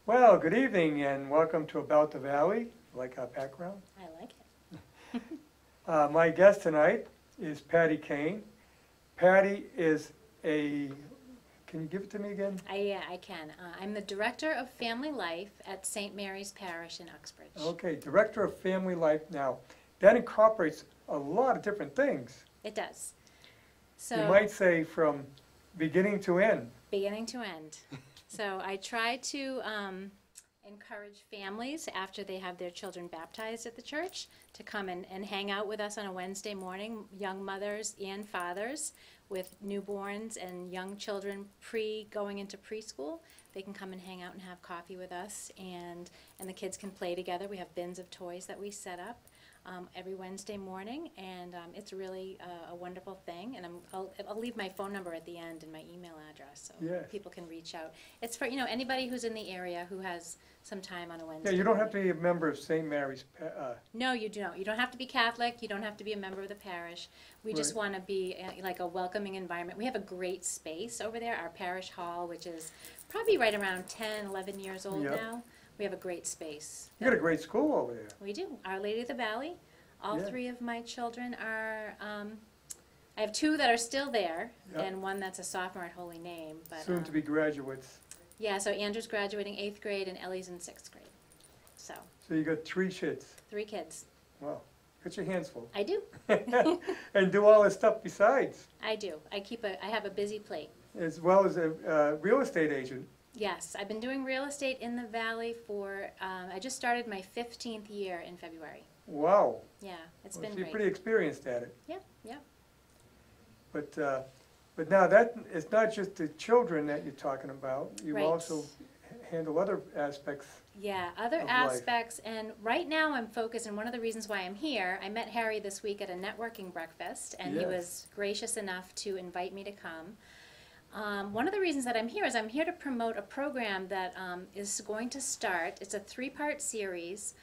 Well, good evening and welcome to About the Valley. Like our background. I like it. My guest tonight is Patti Kane. Patti is can you give it to me again? I can. I'm the Director of Family Life at St. Mary's Parish in Uxbridge. Okay, Director of Family Life now. That incorporates a lot of different things. It does. You So, might say from beginning to end. beginning to end. So I try to encourage families after they have their children baptized at the church to come and hang out with us on a Wednesday morning, young mothers and fathers with newborns and young children going into preschool. They can come and hang out and have coffee with us, and the kids can play together. We have bins of toys that we set up every Wednesday morning, and it's really a wonderful thing. And I'll leave my phone number at the end and my email address, so Yes. people can reach out. It's for anybody who's in the area who has some time on a Wednesday. Yeah, you don't have morning. to be a member of St. Mary's. No, you don't. You don't have to be Catholic. You don't have to be a member of the parish. We just Right. want to be like a welcoming environment. We have a great space over there, our parish hall, which is probably right around 10, 11 years old Yep. now. We have a great space. You got a great school over there. We do. Our Lady of the Valley. All Yeah. three of my children are, I have two that are still there, Yep. and one that's a sophomore at Holy Name. But, Soon to be graduates. yeah, so Andrew's graduating 8th grade and Ellie's in 6th grade. So, So you got 3 kids. 3 kids. Wow, got your hands full. I do. And do all this stuff besides, I do. I have a busy plate. as well as a real estate agent. Yes, I've been doing real estate in the valley for, I just started my 15th year in February. Wow. Yeah, it's Well, been so you're great. pretty experienced at it. Yeah, yeah. But now that, it's not just the children that you're talking about. You Right. also handle other aspects. Yeah, other Of life. aspects, and right now I'm focused, and one of the reasons why I'm here, I met Harry this week at a networking breakfast, and he Yes. was gracious enough to invite me to come. One of the reasons that I'm here is I'm here to promote a program that is going to start. It's a 3-part series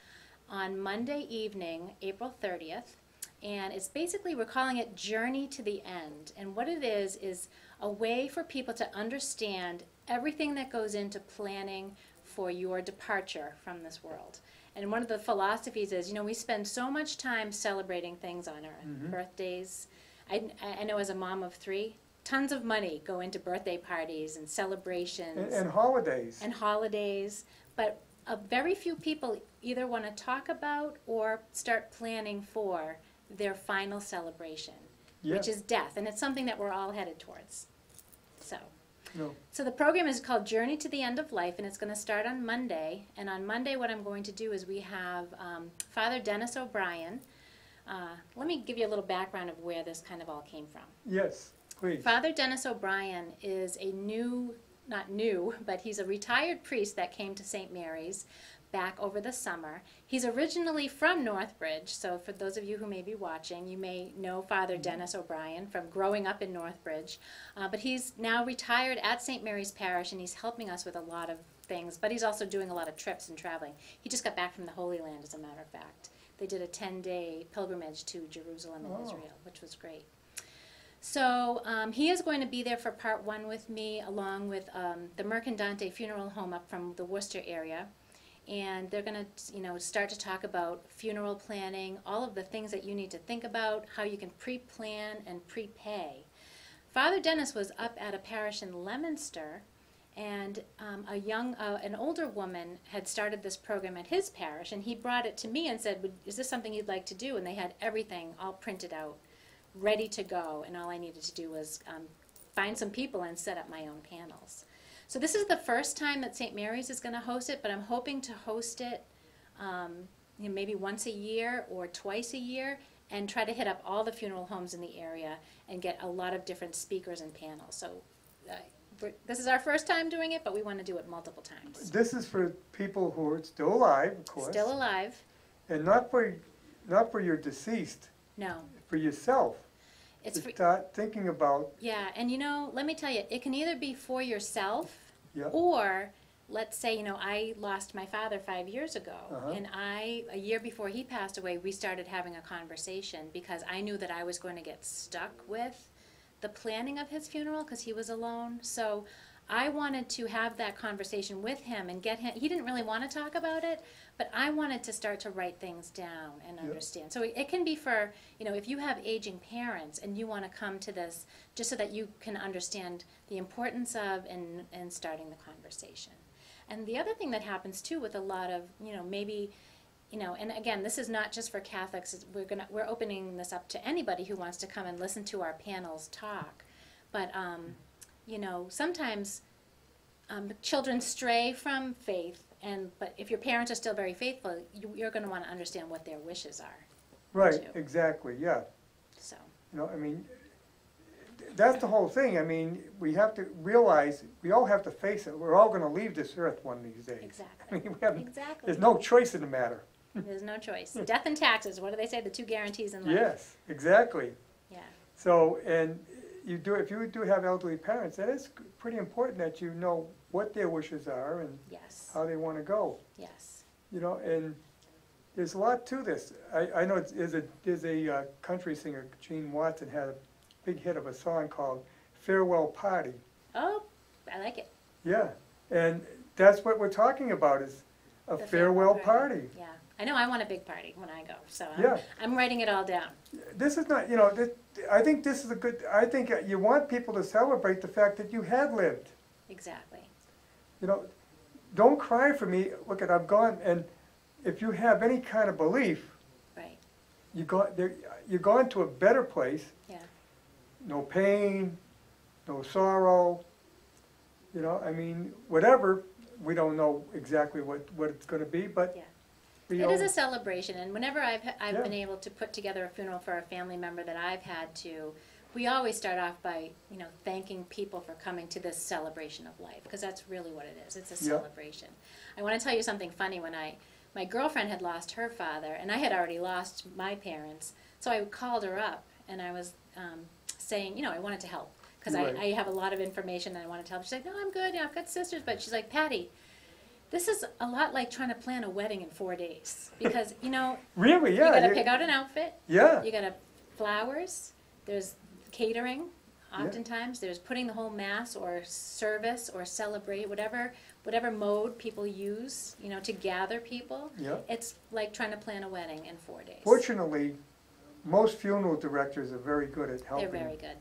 on Monday evening, April 30th, and it's basically, we're calling it Journey to the End. And what it is a way for people to understand everything that goes into planning for your departure from this world. And one of the philosophies is, we spend so much time celebrating things on earth, Mhm. birthdays. I know as a mom of 3, tons of money go into birthday parties and celebrations And holidays. and holidays, but very few people either want to talk about or start planning for their final celebration, Yeah. which is death, and it's something that we're all headed towards. No. So the program is called Journey to the End of Life, and it's going to start on Monday. And on Monday, what I'm going to do is we have Father Dennis O'Brien. Let me give you a little background of where this kind of all came from. Yes, please. Father Dennis O'Brien is not new, but he's a retired priest that came to St. Mary's back over the summer. He's originally from Northbridge, so for those of you who may be watching, you may know Father Dennis O'Brien from growing up in Northbridge. But he's now retired at St. Mary's Parish, and he's helping us with a lot of things, but he's also doing a lot of trips and traveling. He just got back from the Holy Land, as a matter of fact. They did a 10-day pilgrimage to Jerusalem and Israel, which was great. So he is going to be there for part 1 with me, along with the Mercandante Funeral Home up from the Worcester area. And they're going to, start to talk about funeral planning, all of the things that you need to think about, how you can pre-plan and prepay. Father Dennis was up at a parish in Leominster, and an older woman had started this program at his parish, and he brought it to me and said, "Is this something you'd like to do?" And they had everything all printed out, ready to go, and all I needed to do was find some people and set up my own panels. So this is the first time that St. Mary's is going to host it, but I'm hoping to host it maybe once a year or twice a year, and try to hit up all the funeral homes in the area and get a lot of different speakers and panels. So this is our first time doing it, but we want to do it multiple times. This is for people who are still alive, of course. Still alive? And not for your deceased, No. for yourself. It's To start thinking about, yeah, and let me tell you, it can either be for yourself, yeah, or let's say, I lost my father 5 years ago, Uh-huh. and a year before he passed away, we started having a conversation because I knew that I was going to get stuck with the planning of his funeral because he was alone. So I wanted to have that conversation with him and get him, he didn't really want to talk about it, but I wanted to start to write things down and understand. So it can be for, if you have aging parents and you want to come to this just so that you can understand the importance of and starting the conversation. And the other thing that happens too with a lot of, maybe, and again, this is not just for Catholics, we're opening this up to anybody who wants to come and listen to our panels talk. But, sometimes children stray from faith, but if your parents are still very faithful, you're going to want to understand what their wishes are. Right, too. exactly, yeah. So. I mean, that's the whole thing. I mean, we have to realize, we all have to face it. We're all going to leave this earth one of these days. Exactly. I mean, we have, Exactly. there's no choice in the matter. There's no choice. Death and taxes, what do they say, the two guarantees in life? Yes, exactly. Yeah. So, and if you do have elderly parents, that is pretty important that you know what their wishes are and Yes. how they want to go. Yes. And there's a lot to this. I know there's a country singer, Gene Watson, had a big hit of a song called Farewell Party. Oh, I like it. Yeah, and that's what we're talking about, is a The farewell party. Yeah. I know I want a big party when I go, so Yeah. I'm writing it all down. This is not, I think this is I think you want people to celebrate the fact that you had lived. Exactly. Don't cry for me, look at, I'm gone, and if you have any kind of belief, Right. you're going to a better place. Yeah. No pain, no sorrow, I mean, whatever, we don't know exactly what it's gonna be, but. Yeah. We It is know- a celebration, and whenever I've Yeah. been able to put together a funeral for a family member that I've had to, we always start off by, thanking people for coming to this celebration of life, because that's really what it is. It's a Yeah. celebration. I want to tell you something funny. When my girlfriend had lost her father, and I had already lost my parents, so I called her up, and I was saying, I wanted to help, because Right. I have a lot of information and I wanted to help. She's like, no, I'm good. I've got sisters, but she's like, Patty, this is a lot like trying to plan a wedding in 4 days, because Really, yeah. you got to pick out an outfit. Yeah, You got to flowers. There's catering. Oftentimes, there's putting the whole mass or service or celebrate whatever mode people use, to gather people. yeah. It's like trying to plan a wedding in 4 days. Fortunately, most funeral directors are very good at helping. They're very good.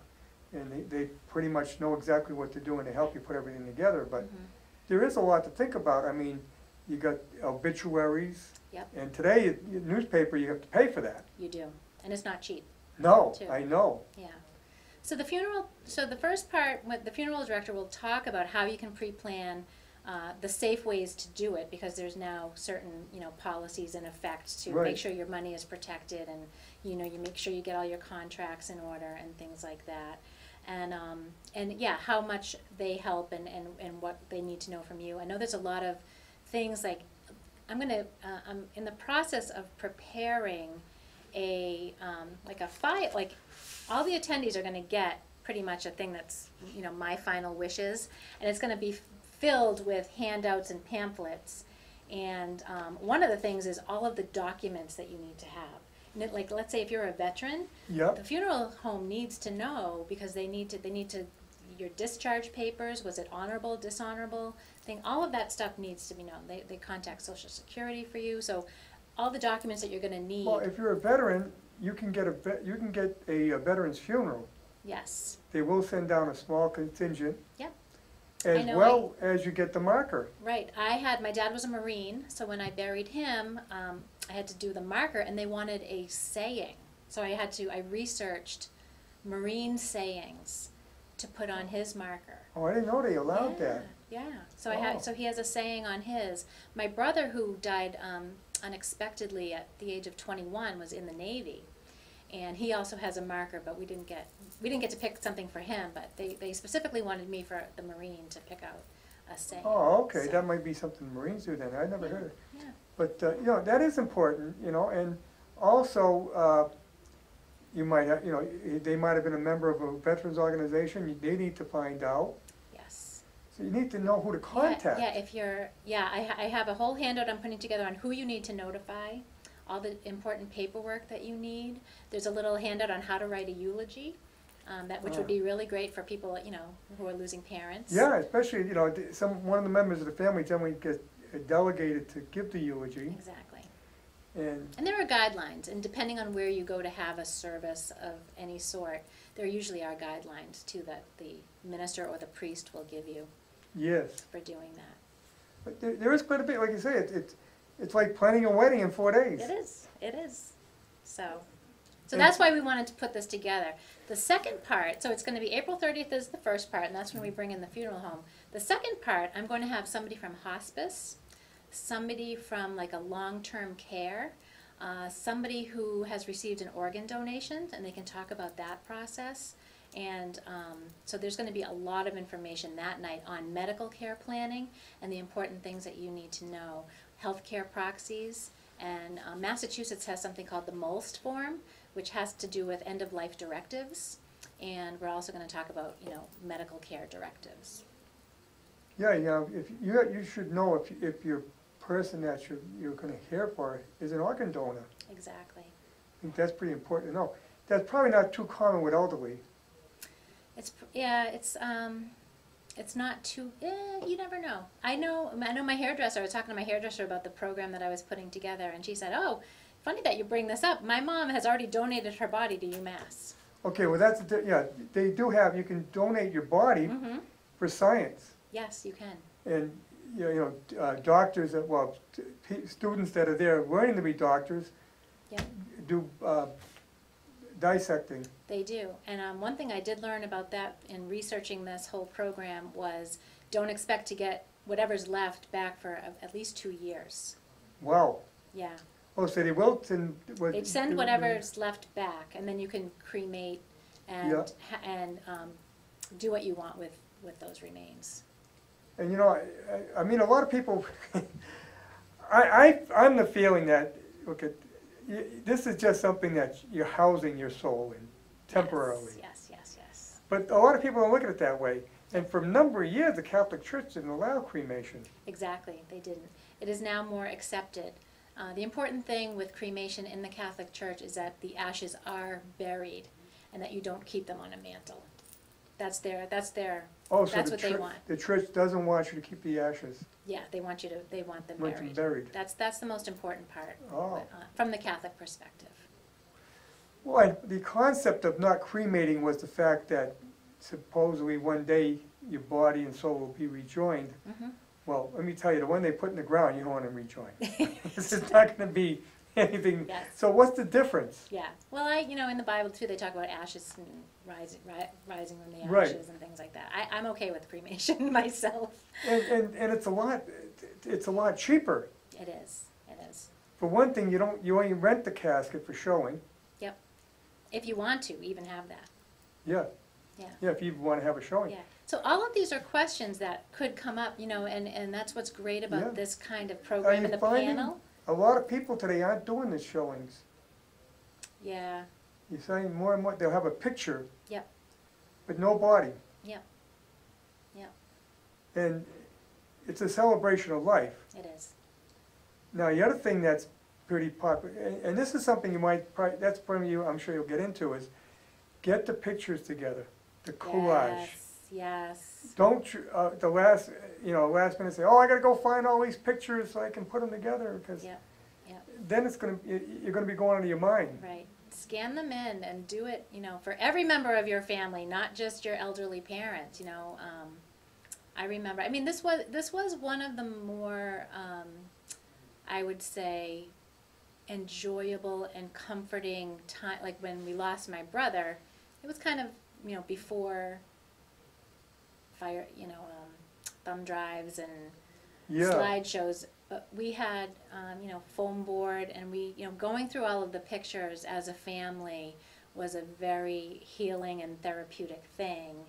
And they pretty much know exactly what they're doing to help you put everything together, but Mhm. there is a lot to think about. I mean, you got obituaries. Yep. And today, newspaper, you have to pay for that. You do, and it's not cheap. No, Too. I know. Yeah. So the first part, the funeral director will talk about how you can pre-plan the safe ways to do it, because there's now certain, policies in effect to Right. make sure your money is protected, and, you make sure you get all your contracts in order and things like that. And yeah, how much they help and what they need to know from you. I know there's a lot of things like, I'm in the process of preparing all the attendees are gonna get pretty much a thing that's, my final wishes, and it's gonna be filled with handouts and pamphlets. And one of the things is all of the documents that you need to have. Like, let's say if you're a veteran, Yep. the funeral home needs to know, because they need to, your discharge papers, was it honorable, dishonorable thing, all of that stuff needs to be known. They contact Social Security for you, so all the documents that you're gonna need. Well, if you're a veteran, you can get a veteran's funeral. Yes, They will send down a small contingent. Yep. As know, well as you get the marker. right. My dad was a Marine, so when I buried him, I had to do the marker, and they wanted a saying. So I researched Marine sayings to put on his marker. Oh, I didn't know they allowed that. Yeah, so Wow. so he has a saying on his. My brother, who died unexpectedly at the age of 21, was in the Navy, and he also has a marker, but we didn't get to pick something for him, but they specifically wanted me for the Marine to pick out a saying. Oh, okay, So, that might be something Marines do then, I never heard it. yeah. But, that is important, and also, you might have, they might have been a member of a veterans organization, they need to find out. Yes. So you need to know who to contact. I have a whole handout I'm putting together on who you need to notify, all the important paperwork that you need. There's a little handout on how to write a eulogy. which would be really great for people, you know, who are losing parents. Yeah, especially, you know, one of the members of the family generally gets delegated to give the eulogy. Exactly. And there are guidelines, and depending on where you go to have a service of any sort, there usually are guidelines too that the minister or the priest will give you yes, for doing that. but there is quite a bit, like you say, it's like planning a wedding in 4 days. It is, it is. So that's why we wanted to put this together. The second part, so it's going to be April 30th is the first part, and that's when we bring in the funeral home. The second part, I'm going to have somebody from hospice, somebody from like a long-term care, somebody who has received an organ donation, and they can talk about that process. And so there's going to be a lot of information that night on medical care planning and the important things that you need to know, healthcare proxies, and Massachusetts has something called the MOLST form, which has to do with end-of-life directives, and we're also going to talk about, you know, medical care directives. Yeah, if you should know if your person that you're going to care for is an organ donor. Exactly. I think that's pretty important to know. That's probably not too common with elderly. It's not too, you never know. I know my hairdresser, I was talking to my hairdresser about the program that I was putting together, and she said, oh, funny that you bring this up. My mom has already donated her body to UMass. Okay, well yeah, they do have, you can donate your body for science. Yes, you can. And, you know, doctors, students that are there learning to be doctors do dissecting. They do. And one thing I did learn about that in researching this whole program was don't expect to get whatever's left back for at least 2 years. Wow. Yeah. Oh, so they will send They send whatever's left back, and then you can cremate and do what you want with those remains. And you know, I mean, a lot of people, I'm the feeling that, look at, this is just something that you're housing your soul in temporarily. Yes. But a lot of people don't look at it that way. And for a number of years, the Catholic Church didn't allow cremation. Exactly, they didn't. It is now more accepted. The important thing with cremation in the Catholic Church is that the ashes are buried, and that you don't keep them on a mantle. That's what they want. The Church doesn't want you to keep the ashes. Yeah, they want them buried. That's the most important part Oh. from the Catholic perspective. Well, the concept of not cremating was the fact that supposedly one day your body and soul will be rejoined. Well, let me tell you, the one they put in the ground, you don't want to rejoin. This is not going to be anything. Yes. So what's the difference? Yeah. Well, in the Bible too, they talk about ashes and rising from the ashes Right. and things like that. I'm okay with cremation myself. And it's a lot cheaper. It is. It is. For one thing, you only rent the casket for showing. Yep. If you want to even have that. Yeah. Yeah. Yeah, if you want to have a showing. Yeah. So all of these are questions that could come up, and that's what's great about this kind of program and the panel. A lot of people today aren't doing the showings. Yeah. You're saying more and more, they'll have a picture. Yep. But no body. Yep. Yep. And it's a celebration of life. It is. Now, the other thing that's pretty popular, and this is something you might probably, that's probably I'm sure you'll get into, is get the pictures together, the collage. Yes. Don't the last minute say, oh, I got to go find all these pictures so I can put them together, because then you're going to be going out of your mind. Right. Scan them in and do it, for every member of your family, not just your elderly parents. I remember. I mean, this was one of the more, I would say, enjoyable and comforting time. Like when we lost my brother, it was kind of before fire, thumb drives and slideshows. But we had, foam board, and we, going through all of the pictures as a family was a very healing and therapeutic thing.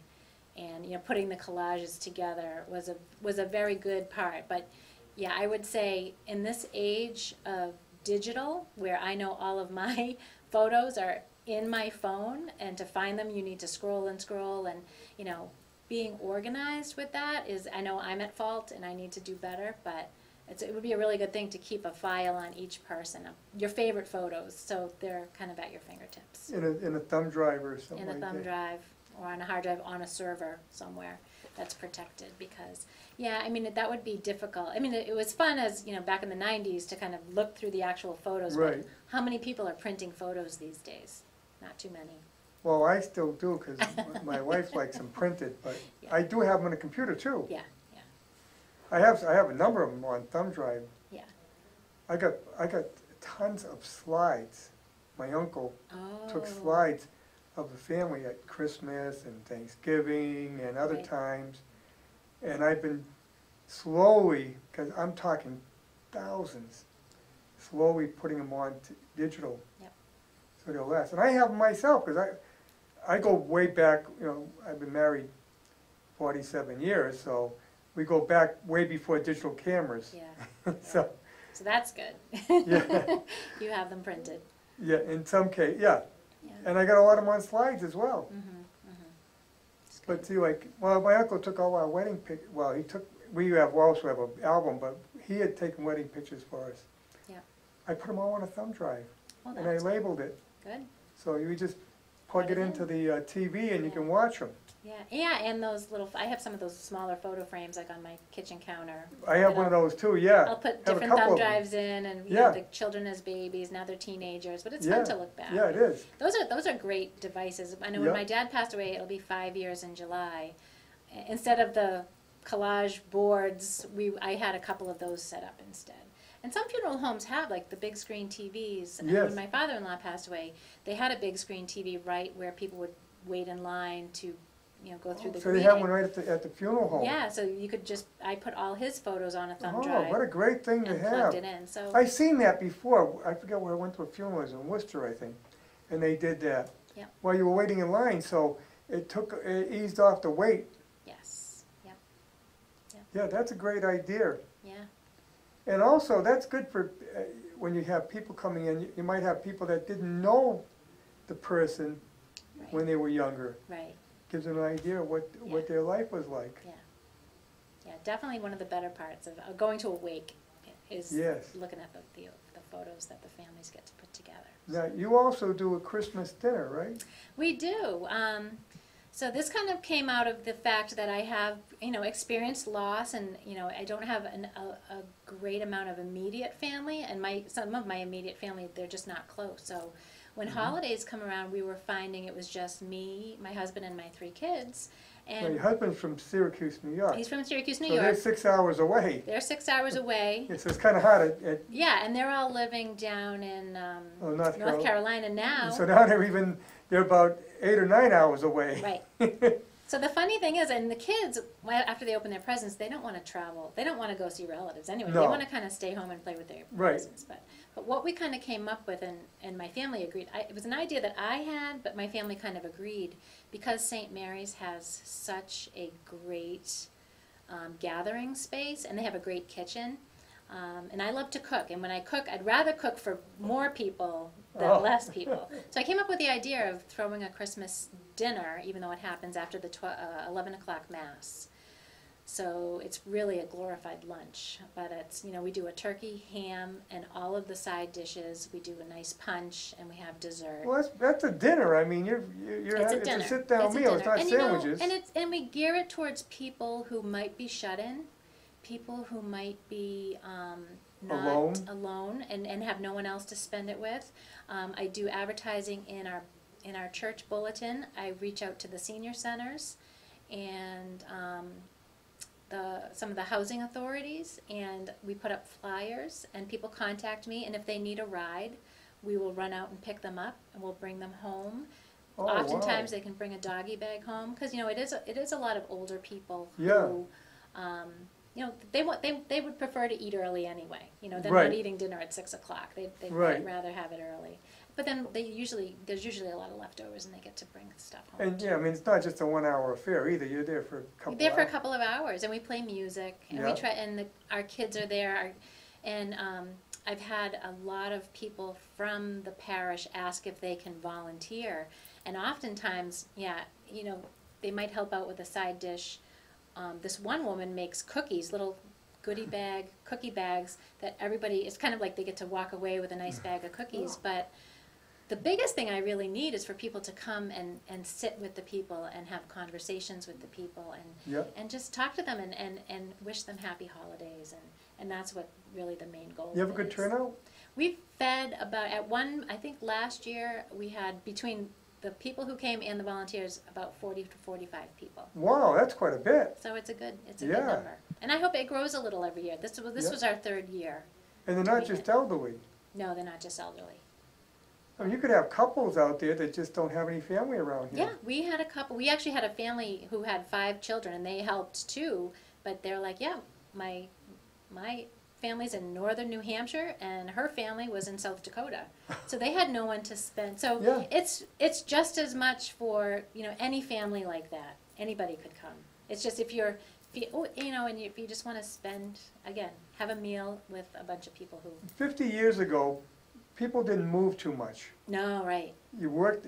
And, putting the collages together was a very good part. But, yeah, I would say in this age of digital, where I know all of my photos are in my phone, and to find them you need to scroll and scroll, and, being organized with that is, I know I'm at fault and I need to do better, but it would be a really good thing to keep a file on each person, your favorite photos, so they're kind of at your fingertips. In a thumb drive or something In a like thumb that. drive, or on a hard drive on a server somewhere that's protected, because, yeah, I mean, that would be difficult. I mean, it was fun as, you know, back in the 90s to kind of look through the actual photos, Right. but how many people are printing photos these days? Not too many. Well, I still do, because my wife likes them printed, but Yeah. I do have them on a computer too. Yeah, yeah, I have a number of them on thumb drive. yeah. I got tons of slides. My uncle Oh. took slides of the family at Christmas and Thanksgiving and other Right. times. And I've been slowly, because I'm talking thousands, slowly putting them on to digital. Yep. So they'll last. And I have them myself, because I go way back, you know, I've been married 47 years, so we go back way before digital cameras. Yeah. So, So that's good. Yeah. You have them printed. yeah, in some case, yeah. Yeah. And I got a lot of them on slides as well. It's good. But see, like, well, my uncle took all our wedding well, we also have an album, but he had taken wedding pictures for us. Yeah. I put them all on a thumb drive, Oh, and I that's labeled it. good. So you just plug Plug it it into in. the TV and you Yeah. can watch them. Yeah, yeah, and those little, I have some of those smaller photo frames like on my kitchen counter. I have And one of those too, yeah. I'll put Have a different couple thumb of them. drives in, and you Yeah. know, the children as babies, now they're teenagers, but it's fun to look back. Yeah, it is. Those are great devices. I know when Yep. my dad passed away, it'll be 5 years in July. Instead of the collage boards, I had a couple of those set up instead. And some funeral homes have like the big screen TVs. And Yes. when my father-in-law passed away, they had a big screen TV right where people would wait in line to, you know, go through the So they greeting. have one right at the funeral home. Yeah, so you could I put all his photos on a thumb Oh, drive what a great thing to and have. plugged it in. So I've seen that before. I forget where I went to a funeral, it was in Worcester, I think, and they did that. Yep. While you were waiting in line, so it eased off the wait. yes, yep, Yeah, that's a great idea. yeah, And also, that's good for, when you have people coming in, you might have people that didn't know the person right, when they were younger. right. Gives them an idea of what Yeah. their life was like. Yeah, definitely one of the better parts of going to a wake is Yes. looking at the photos that the families get to put together. Now, you also do a Christmas dinner, right? We do. So this kind of came out of the fact that I have, you know, experienced loss, and you know, I don't have a great amount of immediate family, and some of my immediate family, they're just not close. So when holidays come around, we were finding it was just me, my husband, and my 3 kids. Well, your And husband's from Syracuse, New York. he's from Syracuse, New So York. they're 6 hours away. They're 6 hours away. Yes, it's kind of hard at Yeah, and they're all living down in North North Carolina now. So now they're about 8 or 9 hours away. Right. So the funny thing is, and the kids, after they open their presents, they don't want to travel. They don't want to go see relatives anyway. They No. want to kind of stay home and play with their Right. presents. But what we kind of came up with, and my family agreed, it was an idea that I had, but my family kind of agreed, because St. Mary's has such a great gathering space, and they have a great kitchen. And I love to cook, and when I cook, I'd rather cook for more people than Oh. less people. So I came up with the idea of throwing a Christmas dinner, even though it happens after the 11 o'clock Mass. So it's really a glorified lunch, but it's, you know, we do a turkey, ham, and all of the side dishes. We do a nice punch, and we have dessert. Well, that's a dinner. I mean, It's a dinner. a sit-down It's a meal. It's dinner. not And, you know, sandwiches. and we gear it towards people who might be shut in, people who might be not alone and have no one else to spend it with. I do advertising in our church bulletin. I reach out to the senior centers and some of the housing authorities, and we put up flyers, and people contact me, and if they need a ride, we will run out and pick them up, and we'll bring them home. Oh, Oftentimes wow. they can bring a doggy bag home, because you know it is a lot of older people Yeah. who, you know, they would prefer to eat early anyway. You know, they're Right. not eating dinner at 6 o'clock. They Right. might rather have it early. But then there's usually a lot of leftovers, and they get to bring stuff home. And yeah, I mean, it's not just a 1-hour affair either. You're there for a couple We're there for a hours. couple of hours, and we play music, and Yeah. we try, and our kids are there, and I've had a lot of people from the parish ask if they can volunteer, and oftentimes, yeah, you know, they might help out with a side dish. This one woman makes cookies, little goodie bag, cookie bags that everybody, it's kind of like they get to walk away with a nice bag of cookies, but the biggest thing I really need is for people to come and sit with the people and have conversations with the people and just talk to them and wish them happy holidays, and that's what really the main goal is. You have a good turnout? We've fed about, I think last year we had, between the people who came and the volunteers, about 40 to 45 people. Wow, that's quite a bit. So it's a good number. And I hope it grows a little every year. This was our third year. And they're not just elderly. No, they're not just elderly. I mean, you could have couples out there that just don't have any family around here. Yeah, we had a couple. We actually had a family who had 5 children, and they helped too. But they're like, yeah, my family's in northern New Hampshire, and her family was in South Dakota, so they had no one to spend. So Yeah. it's just as much for any family like that. Anybody could come. It's just if you just want to spend, again, have a meal with a bunch of people who. 50 years ago, people didn't move too much. No, right. You worked,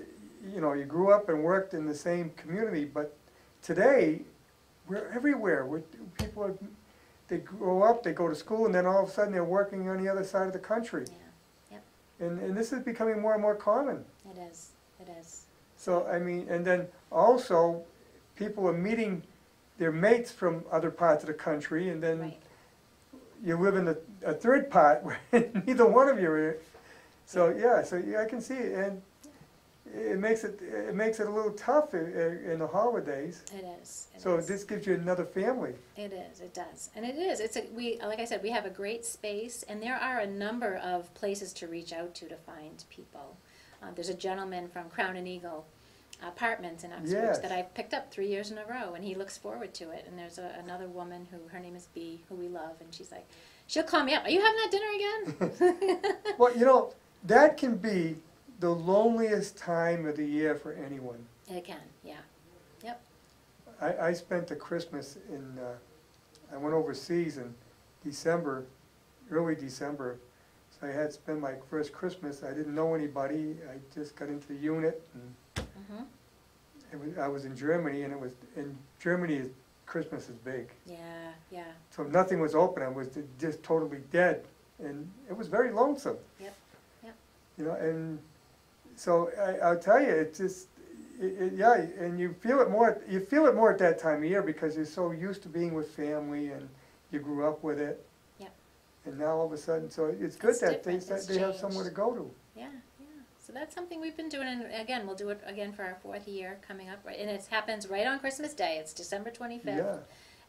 you grew up and worked in the same community, but today, we're everywhere. People are, they grow up, they go to school, and then all of a sudden they're working on the other side of the country. Yeah, yep. And this is becoming more and more common. It is. So, I mean, and then also, people are meeting their mates from other parts of the country, and then Right. you live in a third part where neither one of you are. So I can see it, and it makes it a little tough in the holidays. It is. So this gives you another family. It is. It does, and it is. Like I said, we have a great space, and there are a number of places to reach out to find people. There's a gentleman from Crown and Eagle Apartments in Uxbridge Yes. that I've picked up 3 years in a row, and he looks forward to it. And there's another woman her name is Bee, who we love, and she's like, she'll call me up. Are you having that dinner again? Well, that can be the loneliest time of the year for anyone. It can, yeah. Yep. I spent the Christmas I went overseas in December, early December. So I had spent my first Christmas. I didn't know anybody. I just got into the unit, and I was in Germany, and in Germany, Christmas is big. Yeah. So nothing was open. I was just totally dead, and it was very lonesome. Yep. And so I'll tell you, it's just, and you feel it more. You feel it more at that time of year because you're so used to being with family, and you grew up with it. Yep. And now all of a sudden, so it's good that different. It's they have somewhere to go to. Yeah. So that's something we've been doing, and again, we'll do it again for our 4th year coming up, right? And it happens right on Christmas Day. It's December 25th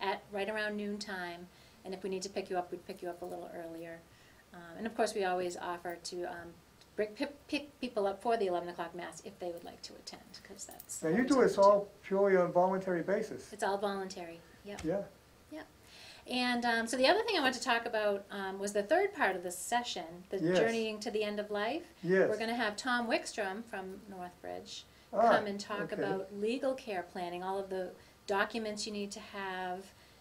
at right around noontime. And if we need to pick you up, we'd pick you up a little earlier. And of course, we always offer to pick people up for the 11 o'clock Mass if they would like to attend, because that's. Now you do this all purely on a voluntary basis. It's all voluntary. Yep. Yeah. And so the other thing I want to talk about was the third part of the session, the journeying to the end of life. Yes. We're going to have Tom Wickstrom from Northbridge come and talk about legal care planning, all of the documents you need to have,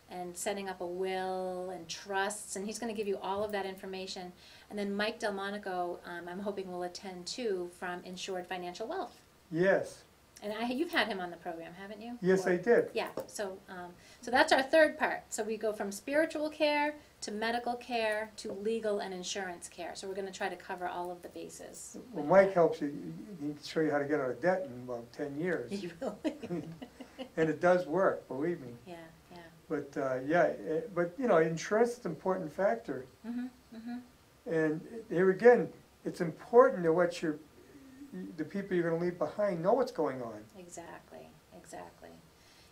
and setting up a will and trusts, and he's going to give you all of that information. And then Mike Delmonico, I'm hoping will attend too, from Insured Financial Wealth. Yes. And you've had him on the program, haven't you? Yes, I did. Yeah, so that's our third part. So we go from spiritual care to medical care to legal and insurance care. So we're going to try to cover all of the bases. Well, Mike helps you. He can show you how to get out of debt in about 10 years. Really? And it does work, believe me. Yeah. But but insurance is an important factor. And here again, it's important that the people you're going to leave behind know what's going on. Exactly.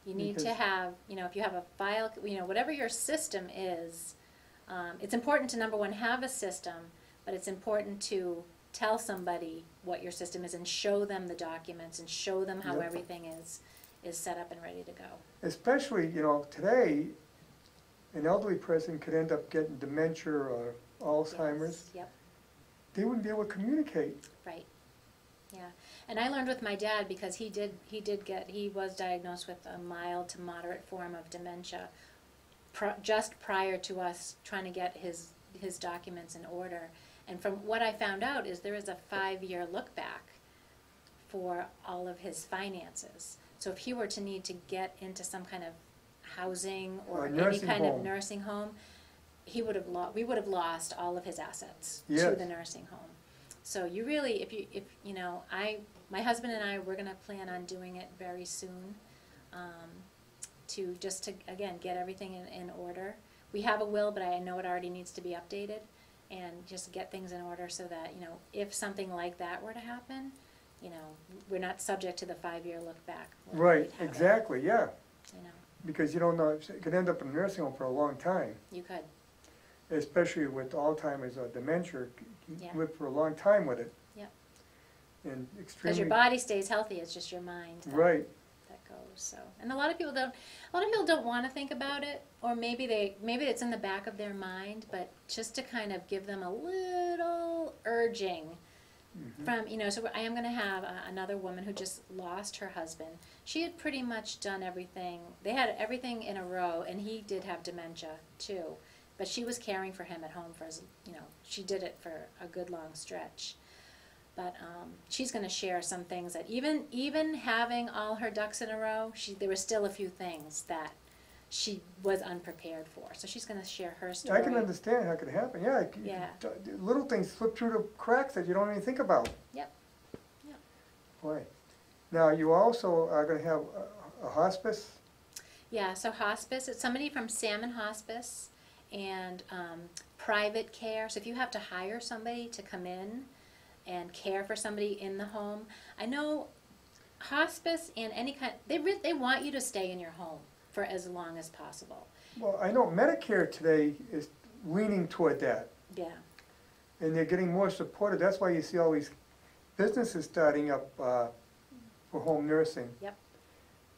You need to have, if you have a file, whatever your system is, it's important to, number one, have a system, but it's important to tell somebody what your system is and show them the documents and show them how everything is set up and ready to go. Especially, today, an elderly person could end up getting dementia or Alzheimer's. Yes. Yep. They wouldn't be able to communicate. Right. Yeah. And I learned with my dad, because he was diagnosed with a mild to moderate form of dementia just prior to us trying to get his documents in order. And from what I found out is there is a 5-year look back for all of his finances. So if he were to need to get into some kind of housing or any kind of nursing home, we would have lost all of his assets to Yes. the nursing home. So you really, if you know, my husband and I, we're gonna plan on doing it very soon, to again, get everything in order. We have a will, but I know it already needs to be updated, and just get things in order so that, you know, if something like that were to happen, you know, we're not subject to the 5-year look back. Right, exactly, yeah, You know, because you don't know, it could end up in a nursing home for a long time, you could, especially with Alzheimer's or dementia, you Yeah. live for a long time with it. Yep. And because extremely. your body stays healthy, it's just your mind Right, that goes, so. And a lot of people don't wanna think about it, or maybe it's in the back of their mind, but just to kind of give them a little urging from, you know, so I am gonna have another woman who just lost her husband. She had pretty much done everything, they had everything in a row, and he did have dementia too. But she was caring for him at home for, you know, she did it for a good long stretch. But she's gonna share some things that even having all her ducks in a row, there were still a few things that she was unprepared for. So she's gonna share her story. I can understand how it could happen, yeah. Yeah. Little things slip through the cracks that you don't even think about. Yep. Yep. Boy. Now, you also are gonna have a hospice? Yeah, so hospice, it's somebody from Salmon Hospice and private care. So if you have to hire somebody to come in and care for somebody in the home, I know hospice and any kind, they want you to stay in your home for as long as possible. Well, I know Medicare today is leaning toward that, Yeah, and they're getting more supported. That's why you see all these businesses starting up for home nursing. Yep.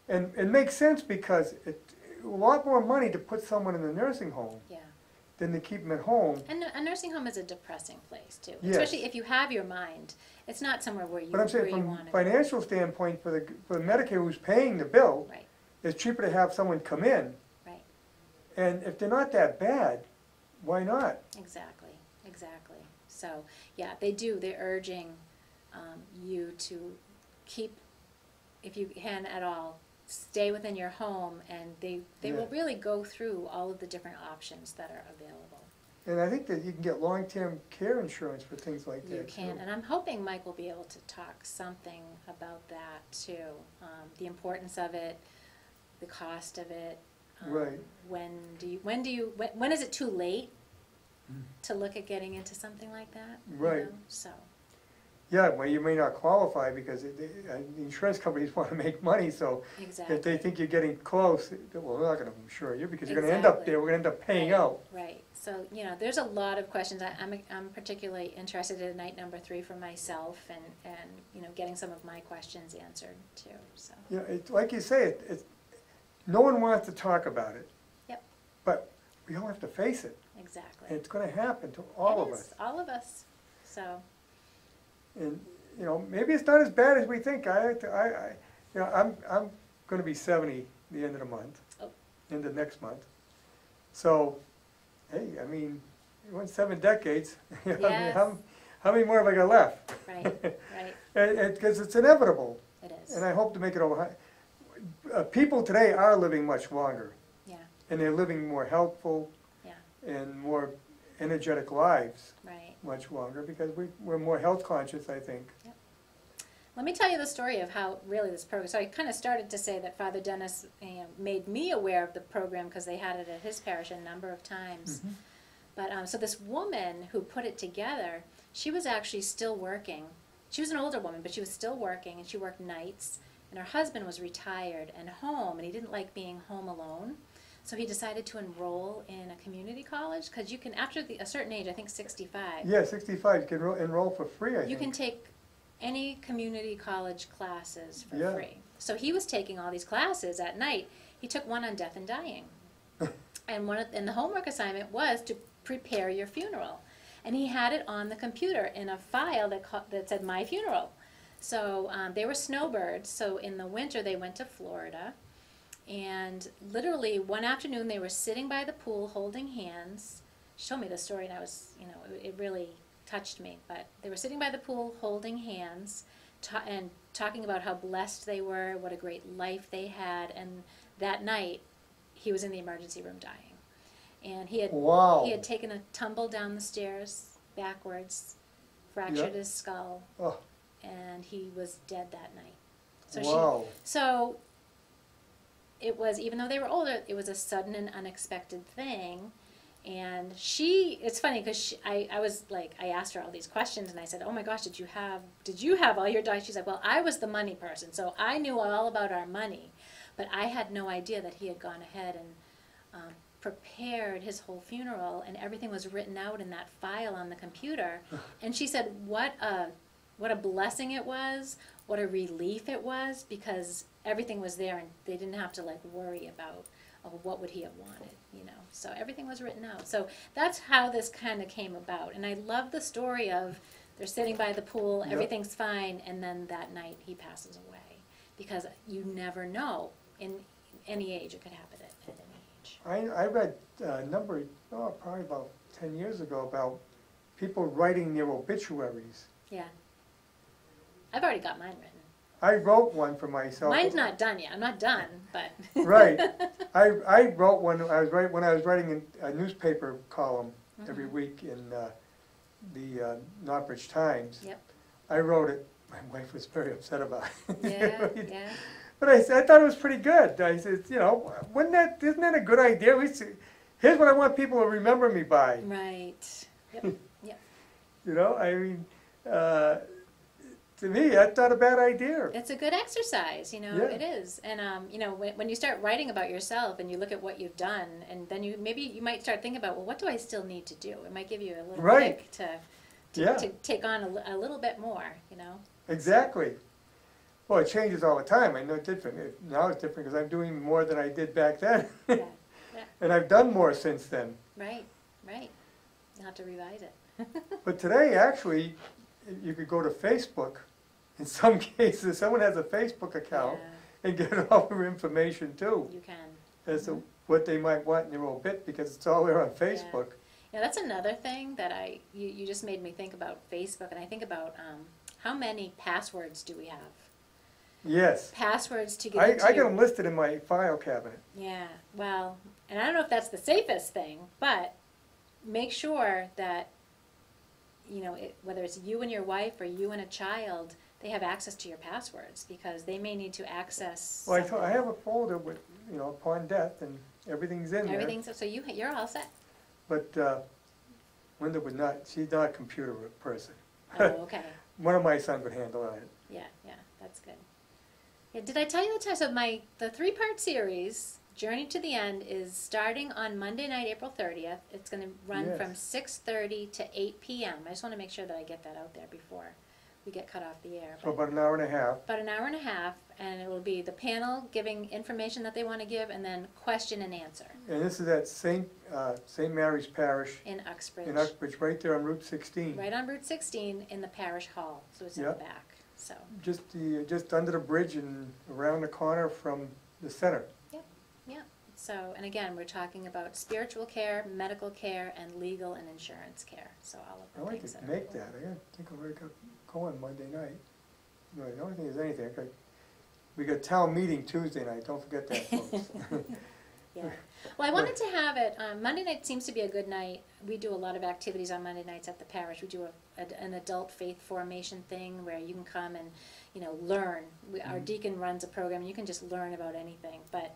And it makes sense because it's a lot more money to put someone in a nursing home yeah. than to keep them at home. And a nursing home is a depressing place too, Yes. especially if you have your mind. It's not somewhere where you But I'm saying want from to go. financial standpoint, for the Medicare who's paying the bill, Right, it's cheaper to have someone come in. right. And if they're not that bad, why not? Exactly, exactly. So, yeah, they're urging you to keep, if you can at all, stay within your home, and they will Yeah. really go through all of the different options that are available. And I think that you can get long-term care insurance for things like that You can, too. and I'm hoping Mike will be able to talk something about that too. The importance of it, the cost of it. Right. When is it too late to look at getting into something like that? you Right. know? So, Yeah, well, you may not qualify because the insurance companies want to make money, so exactly. if they think you're getting close, well, they're not gonna insure you because you're gonna end up Exactly. there, we're gonna end up paying Right, out. Right, so, you know, there's a lot of questions. I'm particularly interested in night number 3 for myself and, you know, getting some of my questions answered too, so. You know, it's, like you say, no one wants to talk about it. Yep. But we all have to face it, Exactly. and it's gonna happen to all of It us. is, all of us, so, And, you know, maybe it's not as bad as we think. You know, I'm gonna be 70 the end of the month, Oh. end of next month. So, hey, I mean, you went 7 decades. I mean, Yes. how many more have I got left? right, right, Because it's inevitable, it is, and I hope to make it over. People today are living much longer, yeah, and they're living more healthful yeah, and more energetic lives right. much longer because we're more health conscious, I think. Let me tell you the story of how really this program, so I kind of started to say that Father Dennis, you know, made me aware of the program because they had it at his parish a number of times. But so this woman who put it together, she was actually still working. She was an older woman, but she was still working, and she worked nights. And her husband was retired and home, and he didn't like being home alone. So he decided to enroll in a community college because you can, after a certain age, I think 65, Yeah, 65, you can enroll for free, I think. you can take any community college classes for Yeah. free. So he was taking all these classes at night. He took one on death and dying. And the homework assignment was to prepare your funeral. And he had it on the computer in a file that said My Funeral. So they were snowbirds, so in the winter they went to Florida. And literally one afternoon they were sitting by the pool holding hands. She told me the story and I was, you know, it really touched me. But they were sitting by the pool holding hands and talking about how blessed they were, what a great life they had. And that night he was in the emergency room dying. And he had Wow. he had taken a tumble down the stairs backwards, fractured his skull, Oh, and he was dead that night. So wow. so it was, even though they were older, it was a sudden and unexpected thing. And it's funny because I was like, I asked her all these questions and I said, oh my gosh, did you have all your documents? She's like, well, I was the money person, so I knew all about our money, but I had no idea that he had gone ahead and prepared his whole funeral, and everything was written out in that file on the computer. And she said, what a blessing it was, what a relief it was, because everything was there and they didn't have to like worry about, oh, what would he have wanted, you know. So everything was written out. So that's how this kind of came about. And I love the story of they're sitting by the pool, Yep. everything's fine, and then that night he passes away. Because you never know. In any age, it could happen at any age. I read a number, probably about 10 years ago, about people writing their obituaries. Yeah. I've already got mine written. I wrote one for myself. Mine's not done yet. I'm not done, but. Right. I wrote one. When I was writing a newspaper column every week in the Northbridge Times. Yep. I wrote it. My wife was very upset about it. Yeah, yeah. But I thought it was pretty good. I said, you know, isn't that a good idea? Here's what I want people to remember me by. Right. Yep. Yep. You know, I mean, to me, that's not a bad idea. It's a good exercise, you know, Yeah. it is. And, you know, when you start writing about yourself and you look at what you've done, and then you might start thinking about, well, what do I still need to do? It might give you a little Right. kick to Yeah. take on a little bit more, you know. Exactly. Well, it changes all the time. I know it did for me. Now it's different because I'm doing more than I did back then. Yeah. Yeah. And I've done more since then. Right, right. You'll have to revise it. But today, actually, you could go to Facebook. In some cases, someone has a Facebook account and get all their information too, You can. as to what they might want in their obit, because it's all there on Facebook. Yeah, that's another thing that you just made me think about Facebook, and I think about how many passwords do we have? Yes. Passwords to get I into got your- them listed in my file cabinet. Yeah, well, and I don't know if that's the safest thing, but make sure that, you know, whether it's you and your wife or you and a child, they have access to your passwords, because they may need to access Well, I something. have a folder with, you know, upon death, and everything's in there. Everything's, so you're all set. But Linda would not, she's not a computer person. Oh, okay. One of my sons would handle it. Yeah, yeah, that's good. Yeah, did I tell you the time? So the 3-part series, Journey to the End, is starting on Monday night, April 30th. It's going to run Yes. from 6:30 to 8 p.m. I just want to make sure that I get that out there before we get cut off the air. So about an hour and a half. About an hour and a half, and it will be the panel giving information that they want to give, and then question and answer And this is at St. Mary's Parish in Uxbridge. in Uxbridge, right there on Route 16. Right on Route 16 in the parish hall, so it's in Yep. the back. So, Just under the bridge and around the corner from the center. yeah. So, and again, we're talking about spiritual care, medical care, and legal and insurance care. So all of I the like things to that make are that. I think I'll wake up going Monday night. No, the only thing is anything. We got town meeting Tuesday night. Don't forget that, folks. Yeah. Well, I wanted to have it, Monday night seems to be a good night. We do a lot of activities on Monday nights at the parish. We do an adult faith formation thing where you can come and, you know, learn. Our deacon runs a program, and you can just learn about anything. But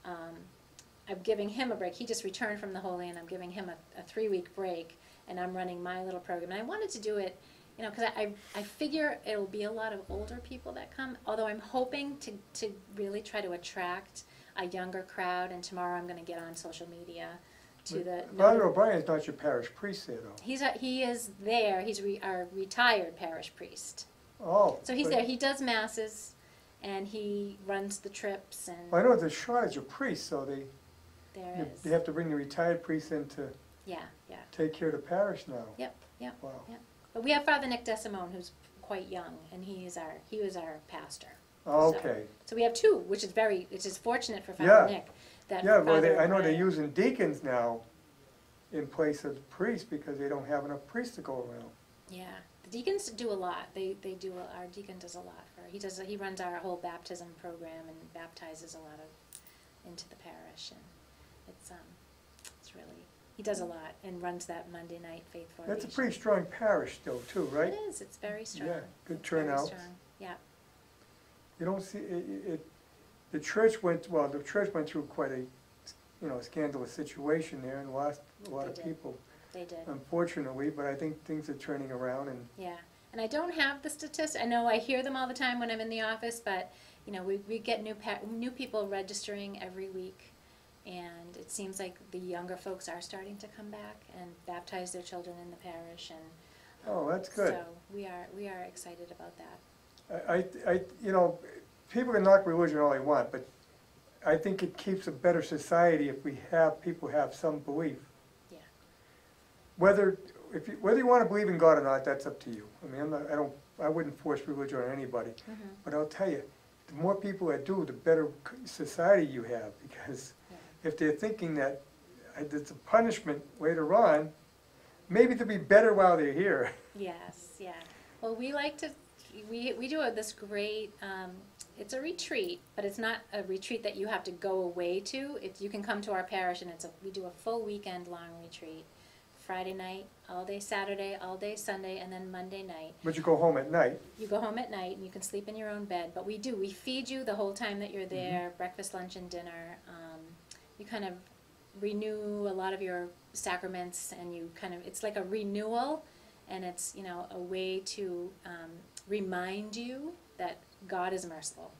I'm giving him a break. He just returned from the Holy Land. I'm giving him a 3-week break, and I'm running my little program. And I wanted to do it, you know, because I figure it'll be a lot of older people that come, although I'm hoping to really try to attract a younger crowd, and tomorrow I'm going to get on social media to the... Father O'Brien's not your parish priest there, though. He is there. He's our retired parish priest. Oh. So he's but- there. He does masses, and he runs the trips, and Well, I know there's a shortage of priests, so there is. they have to bring the retired priests in to Yeah, yeah. take care of the parish now. Yep, yep. Wow. Yep. But we have Father Nick Desimone, who's quite young, and he was our pastor. Okay. So we have 2, which is fortunate for Father Yeah. Nick. That Yeah, well, Father I know they're O'Brien- using deacons now in place of priests because they don't have enough priests to go around. Yeah, the deacons do a lot. They do. Our deacon does a lot for. He runs our whole baptism program and baptizes a lot of into the parish, and it's He does a lot and runs that Monday night faith formation. That's a pretty strong parish still, too, right? It is, it's very strong. Yeah, good It's very turnout. strong. Yeah, You don't see, the church went through quite a, scandalous situation there and lost a lot of They did. people, they did. unfortunately, but I think things are turning around and, Yeah, and I don't have the statistics. I know I hear them all the time when I'm in the office, but we get new people registering every week, and it seems like the younger folks are starting to come back and baptize their children in the parish, and oh, that's good. so we are excited about that. People can knock religion all they want, but I think it keeps a better society if we have, people have some belief. Yeah. Whether you want to believe in God or not, that's up to you. I mean, I wouldn't force religion on anybody. Mm-hmm. But I'll tell you, the more people that do, the better society you have, because Yeah. if they're thinking that it's a punishment later on, maybe they'll be better while they're here. Yes, yeah. Well, we like to, we do this great, it's a retreat, but it's not a retreat that you have to go away to. You can come to our parish, and we do a full weekend long retreat. Friday night, all day Saturday, all day Sunday, and then Monday night. But you go home at night. You go home at night, and you can sleep in your own bed. But we feed you the whole time that you're there, breakfast, lunch, and dinner. You kind of renew a lot of your sacraments, and it's like a renewal, and it's, a way to remind you that God is merciful.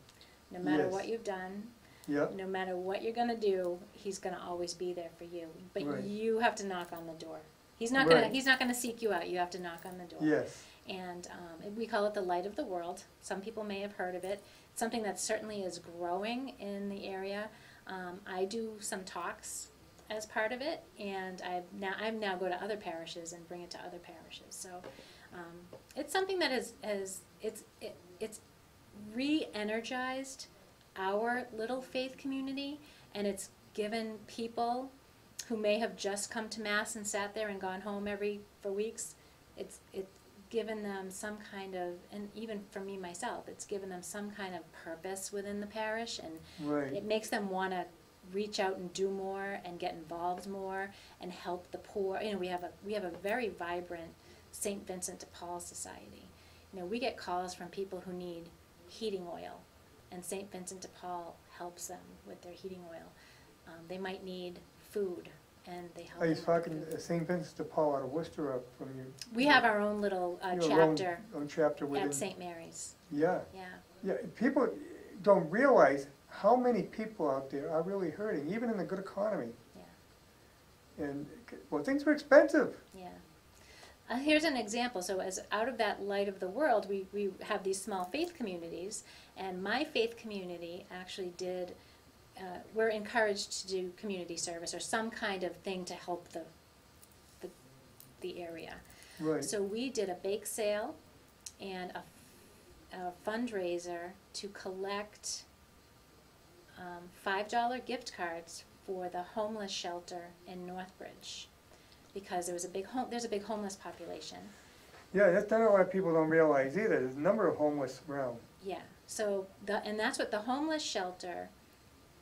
No matter Yes. what you've done, Yep. no matter what you're gonna do, He's gonna always be there for you. But Right. you have to knock on the door. He's not gonna seek you out. You have to knock on the door. Yes. And we call it the light of the world. Some people may have heard of it. It's something that certainly is growing in the area. I do some talks as part of it, and I now go to other parishes and bring it to other parishes. So it's something that it's re-energized our little faith community, and it's given people who may have just come to Mass and sat there and gone home for weeks, it's given them some kind of, and even for me myself, it's given them some kind of purpose within the parish, and Right. it makes them want to reach out and do more and get involved more and help the poor. We have a very vibrant St. Vincent de Paul Society. We get calls from people who need heating oil, and St. Vincent de Paul helps them with their heating oil. They might need food, and they help Are you them with the talking food. St. Vincent de Paul out of Worcester up from you? We have our own little chapter Own chapter within. at St. Mary's. Yeah. Yeah. Yeah, people don't realize how many people out there are really hurting, even in the good economy. Yeah. And, well, things were expensive. Yeah. Here's an example. So as out of that light of the world, we have these small faith communities, and my faith community actually we're encouraged to do community service or some kind of thing to help the area. Right. So we did a bake sale and a fundraiser to collect $5 gift cards for the homeless shelter in Northbridge, because there's a big homeless population. Yeah, that's not a lot of people don't realize either. There's a number of homeless around. Yeah. So and that's what the homeless shelter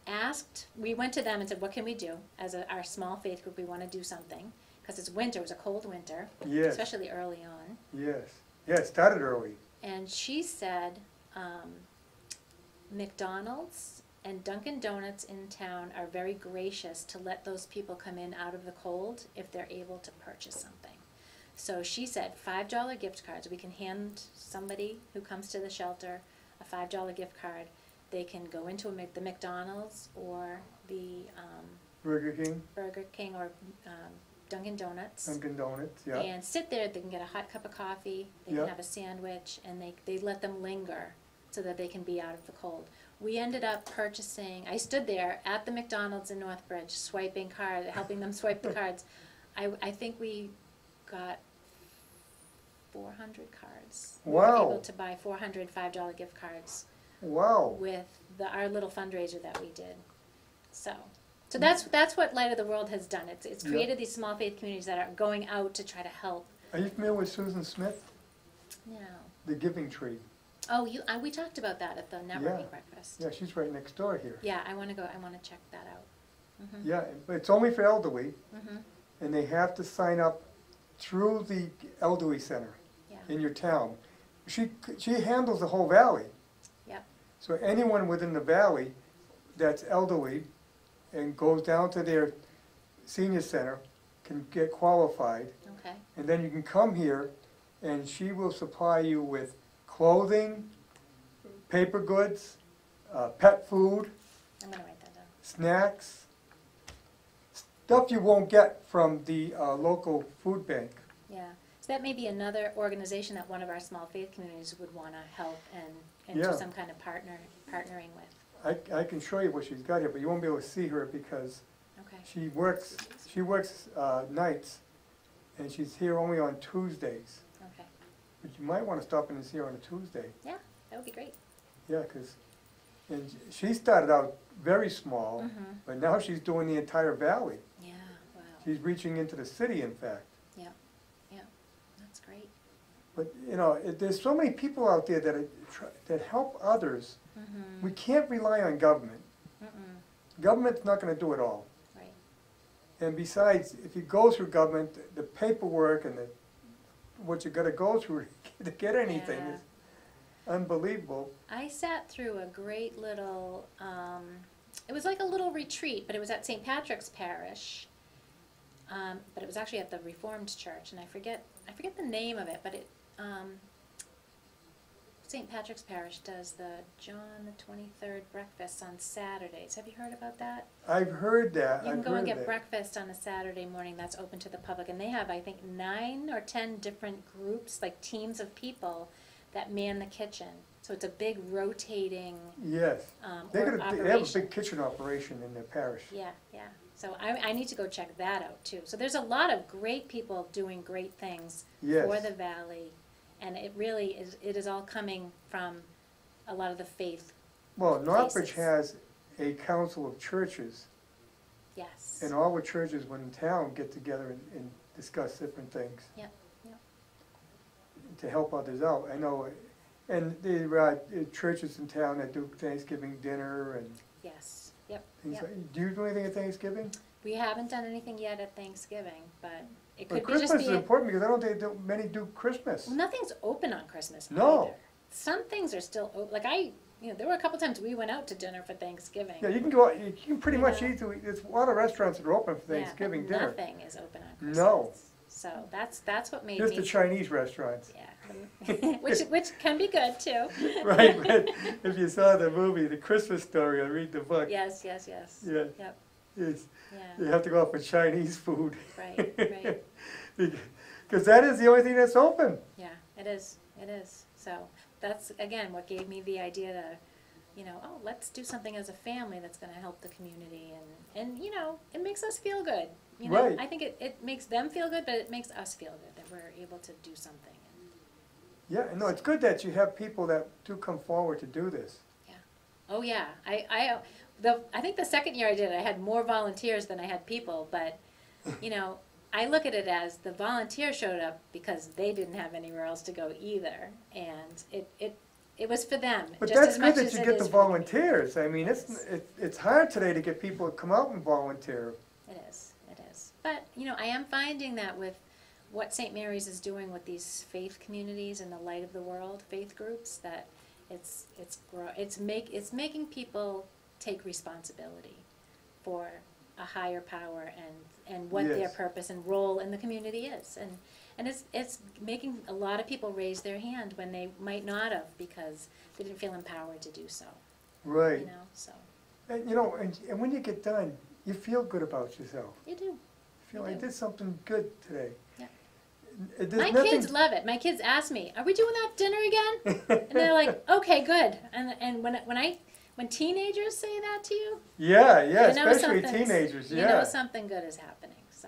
asked. We went to them and said, "What can we do as our small faith group? We want to do something because it's winter. It was a cold winter, Yes. especially early on." Yes. Yeah, it started early. And she said, McDonald's and Dunkin' Donuts in town are very gracious to let those people come in out of the cold if they're able to purchase something. So she said $5 gift cards. We can hand somebody who comes to the shelter a $5 gift card. They can go into the McDonald's or the Burger King, Burger King or Dunkin' Donuts. Dunkin' Donuts, yeah. And sit there. They can get a hot cup of coffee. They Yeah. can have a sandwich, and they let them linger so that they can be out of the cold. We ended up purchasing. I stood there at the McDonald's in Northbridge, swiping cards, helping them swipe the cards. I think we got 400 cards. We were Wow. able to buy 400 $5 gift cards Wow. with our little fundraiser that we did. So that's what Light of the World has done. It's Yeah. created these small faith communities that are going out to try to help. Are you familiar with Susan Smith? No. The Giving Tree. Oh, we talked about that at the networking Yeah. breakfast. Yeah, she's right next door here. Yeah, I want to check that out. Mm-hmm. Yeah, but it's only for elderly. Mm-hmm. and they have to sign up through the elderly center Yeah. in your town. She handles the whole valley. Yep. So anyone within the valley that's elderly and goes down to their senior center can get qualified, Okay. and then you can come here and she will supply you with clothing, paper goods, pet food, I'm gonna write that down. snacks, stuff you won't get from the local food bank. Yeah. So that may be another organization that one of our small faith communities would want to help and Yeah. do some kind of partnering with. I can show you what she's got here, but you won't be able to see her because Okay. she works nights, and she's here only on Tuesdays. Okay. But you might want to stop in and see her on a Tuesday. Yeah, that would be great. Yeah, and she started out very small, Mm-hmm. but now she's doing the entire valley. Yeah. Wow. She's reaching into the city, in fact. Yeah. Yeah. That's great. But, you know, there's so many people out there that help others. Mm-hmm. We can't rely on government. Mm-mm. Government's not going to do it all. Right. And besides, if you go through government, the paperwork and what you got to go through to get anything Yeah. is unbelievable. I sat through a great little, it was like a little retreat, but it was at St. Patrick's Parish. But it was actually at the Reformed Church, and I forget the name of it, but St. Patrick's Parish does the John the 23rd breakfast on Saturdays. Have you heard about that? I've heard that. You can I've go and heard get that. breakfast on a Saturday morning that's open to the public, and they have, I think, 9 or 10 different groups, like teams of people that man the kitchen. So it's a big rotating Yes. They have a operation. big kitchen operation in their parish. Yeah, yeah. So I need to go check that out too. So there's a lot of great people doing great things Yes. for the valley, and it really is. It is all coming from a lot of the faith. Well, Northbridge places. has a council of churches, Yes. and all the churches in town get together and discuss different things. Yep, yep. To help others out. I know, and there are churches in town that do Thanksgiving dinner and Yes. Yep. things Yep. like. Do you do anything at Thanksgiving? We haven't done anything yet at Thanksgiving, but it But could be just Christmas be. is important because I don't think many do Christmas. Well, nothing's open on Christmas No. either. Some things are still open. Like there were a couple times we went out to dinner for Thanksgiving. Yeah, you can go out, you can pretty You much know? eat, there's a lot of restaurants that are open for Yeah, Thanksgiving but dinner. nothing is open on Christmas. No. So that's what made Just me. the Chinese restaurants. Yeah, which can be good too. Right, but if you saw the movie, The Christmas Story, I read the book. Yes. Yeah. Yep. It's, Yeah. you have to go out for Chinese food. Right. Right. Because that is the only thing that's open. Yeah. It is. It is. So that's again what gave me the idea to, let's do something as a family that's going to help the community, and it makes us feel good. Right. I think it makes them feel good, but it makes us feel good that we're able to do something. Yeah, no, it's good that you have people that do come forward to do this. Oh yeah, I think the second year I did it, I had more volunteers than I had people, but I look at it as the volunteers showed up because they didn't have anywhere else to go either, and it was for them. But just that's as much good that as you it get is the for me. volunteers. I mean, it's hard today to get people to come out and volunteer. It is. But I am finding that with what St. Mary's is doing with these faith communities and the Light of the World faith groups, that it's making people take responsibility for a higher power and what their Yes. purpose and role in the community is, and it's making a lot of people raise their hand when they might not have because they didn't feel empowered to do so. Right. So And when you get done, you feel good about yourself. you do. You feel You I do. did something good today. Yeah. There's My nothing- kids love it. My kids ask me, "Are we doing that dinner again?" And they're like, "Okay, good." And when teenagers say that to you, Yeah, you know especially something's- teenagers, you yeah. know something good is happening. So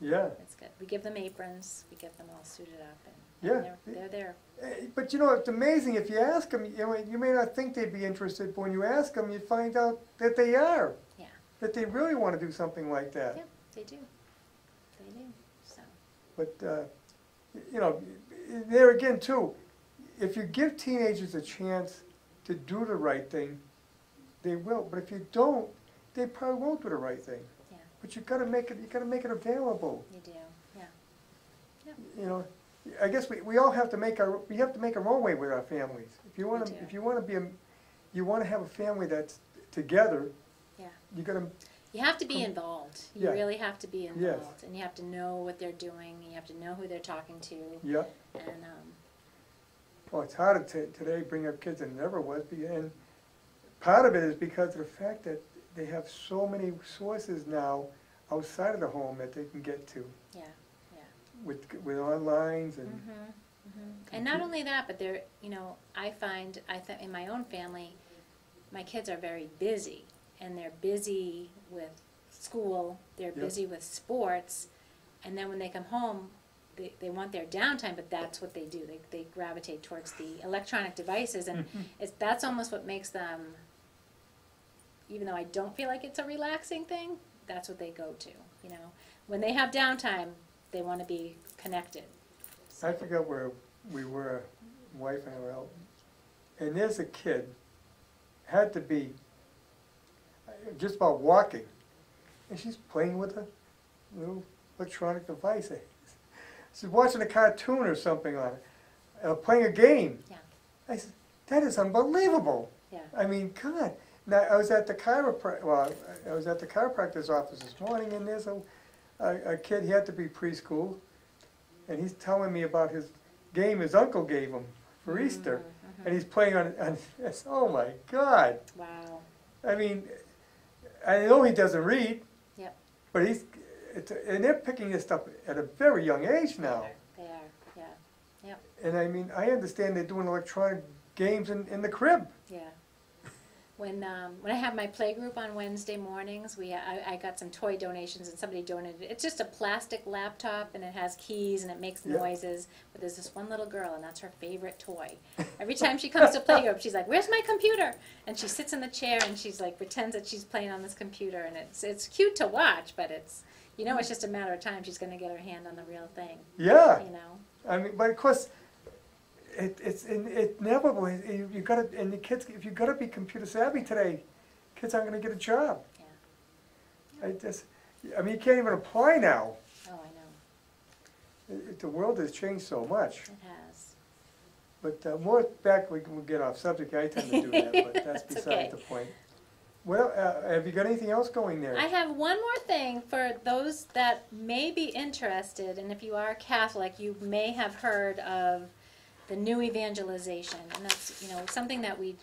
Yeah. it's good. We give them aprons. We get them all suited up, and Yeah. they're there. But it's amazing if you ask them, you may not think they'd be interested, but when you ask them, you find out that they are. Yeah. That they really want to do something like that. Yeah, they do. They do. So But, there again too, if you give teenagers a chance to do the right thing, they will. But if you don't, they probably won't do the right thing. yeah, but you gotta make it available. You do, yeah. You know, I guess we all have to make our own way with our families. If you wanna, do. if you wanna you wanna have a family that's together, Yeah. you gotta, You have to be involved. You Yeah. really have to be Yes. involved. And you have to know what they're doing, you have to know who they're talking to, yeah. and, Well, it's harder today to bring up kids than it ever was, and part of it is because of the fact that they have so many sources now outside of the home that they can get to yeah. with onlines and. And not only that, but they're, you know, I find, in my own family, my kids are very busy, and they're busy with school, they're Yep. busy with sports, and then when they come home, they want their downtime, but that's what they do. They gravitate towards the electronic devices, and that's almost what makes them, even though I don't feel like it's a relaxing thing, that's what they go to, you know. When they have downtime, they want to be connected. I forgot where we were, wife and I were out, and there's a kid, had to be just about walking, and she's playing with a little electronic device. She's watching a cartoon or something on it, playing a game. Yeah. I said, that is unbelievable. Yeah. I mean, God. Now, I was at the chiropractor's office this morning, and there's a kid, he had to be preschool, and he's telling me about his game his uncle gave him for Easter, and he's playing on oh my God. Wow. I mean, I know he doesn't read, Yep. but and they're picking this up at a very young age now. They are, yeah. Yep. And I mean, I understand they're doing electronic games in the crib. Yeah. When I have my play group on Wednesday mornings, I got some toy donations, and somebody donated. It's just a plastic laptop, and it has keys, and it makes Yep. noises. But there's this one little girl, and that's her favorite toy. Every time she comes to play group, she's like, "Where's my computer?" And she sits in the chair, and she's like pretends that she's playing on this computer, and it's cute to watch, but it's just a matter of time. She's going to get her hand on the real thing. Yeah. You know. I mean, but of course, it's inevitable. You gotta, and the kids, if you gotta be computer savvy today, kids aren't gonna get a job. Yeah. I mean, you can't even apply now. Oh, I know. The world has changed so much. It has. But more back, we'll get off subject. I tend to do that, but that's That's beside okay. the point. Well, have you got anything else going there? I have one more thing for those that may be interested, and if you are Catholic, you may have heard of the new evangelization, and that's something that we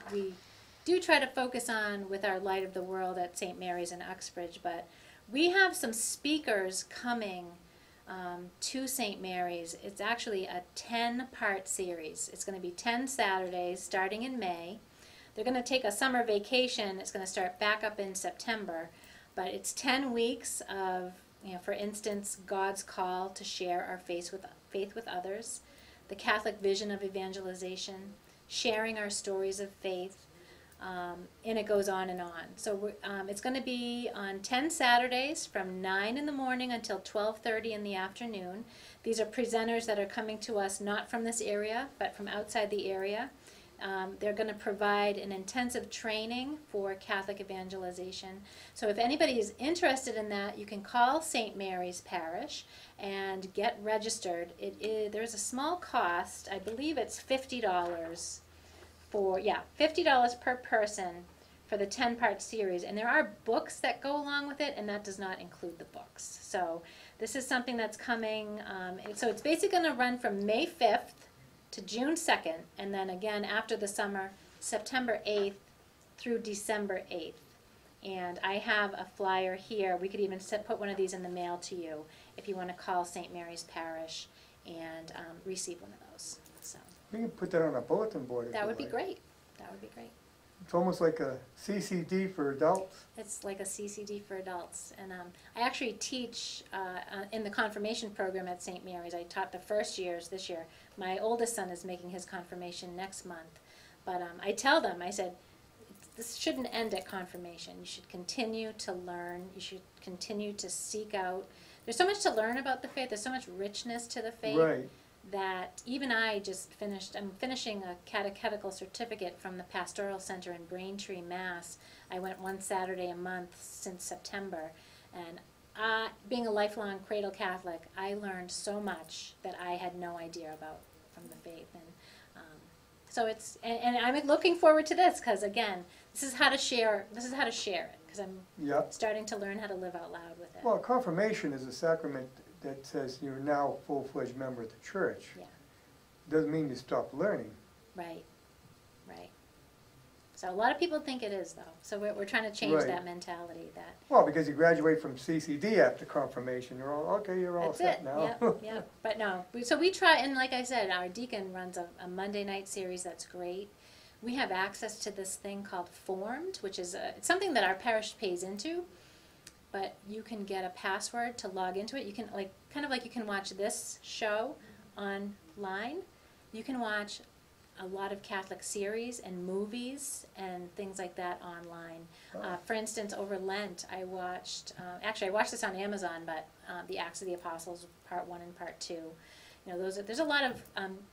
do try to focus on with our Light of the World at St. Mary's in Uxbridge. But we have some speakers coming to St. Mary's. It's actually a 10-part series. It's going to be 10 Saturdays starting in May. They're going to take a summer vacation. It's going to start back up in September, but it's 10 weeks of, for instance, God's call to share our faith with others, the Catholic vision of evangelization, sharing our stories of faith, and it goes on and on. So it's going to be on 10 Saturdays from 9 in the morning until 12:30 in the afternoon. These are presenters that are coming to us not from this area, but from outside the area. They're going to provide an intensive training for Catholic evangelization. So if anybody is interested in that, you can call St. Mary's Parish and get registered. There's a small cost. I believe it's $50 $50 per person for the 10-part series. And there are books that go along with it, and that does not include the books. So this is something that's coming. So it's basically going to run from May 5th to June 2nd, and then again after the summer, September 8th through December 8th. And I have a flyer here. We could even put one of these in the mail to you if you want to call St. Mary's Parish and receive one of those. So We can put that on a bulletin board if that you would be like. great. That would be great. It's almost like a CCD for adults. It's like a CCD for adults. And I actually teach in the confirmation program at St. Mary's. I taught the first years this year. My oldest son is making his confirmation next month. But I tell them, I said, this shouldn't end at confirmation. You should continue to learn. You should continue to seek out. There's so much to learn about the faith. There's so much richness to the faith. Right. That even I just I'm finishing a catechetical certificate from the Pastoral Center in Braintree, Mass. I went one Saturday a month since September, and being a lifelong cradle Catholic, I learned so much that I had no idea about from the faith, and so it's and I'm looking forward to this because again, this is how to share. This is how to share it because I'm Yep. starting to learn how to live out loud with it. Well, confirmation is a sacrament that says you're now a full-fledged member of the church. Yeah. Doesn't mean you stop learning. Right, right. So a lot of people think it is though. So we're trying to change Right. that mentality. That Well, because you graduate from CCD after confirmation, you're all, okay, you're all that's set it. now. Yep, yep. But no, so we try, and like I said, our deacon runs a Monday night series that's great. We have access to this thing called Formed, which is it's something that our parish pays into, but you can get a password to log into it. You can kind of like you can watch this show online. You can watch a lot of Catholic series and movies and things like that online. For instance, over Lent, I watched, actually I watched this on Amazon, but the Acts of the Apostles, Part 1 and Part 2. You know, there's a lot of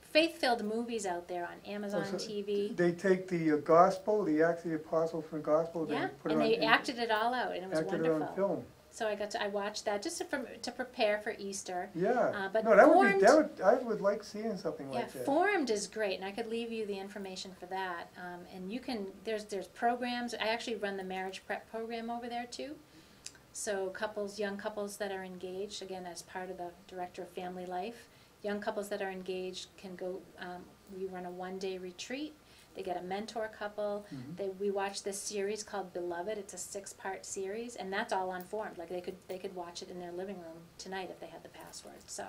faith-filled movies out there on Amazon TV. They take the gospel, the Acts of the Apostles from the gospel, Yeah, they put and it on, they acted it all out, and it was acted it wonderful. on film. So I watched that just to prepare for Easter. Yeah. But no, Formed, I would like seeing something yeah, like that. Formed is great, and I could leave you the information for that. And you can, there's programs. I actually run the marriage prep program over there too. So young couples that are engaged, again as part of the Director of Family Life, young couples that are engaged can go. We run a one-day retreat. They get a mentor couple. Mm-hmm. We watch this series called Beloved. It's a 6-part series, and that's all on Formed. Like they could watch it in their living room tonight if they had the password. So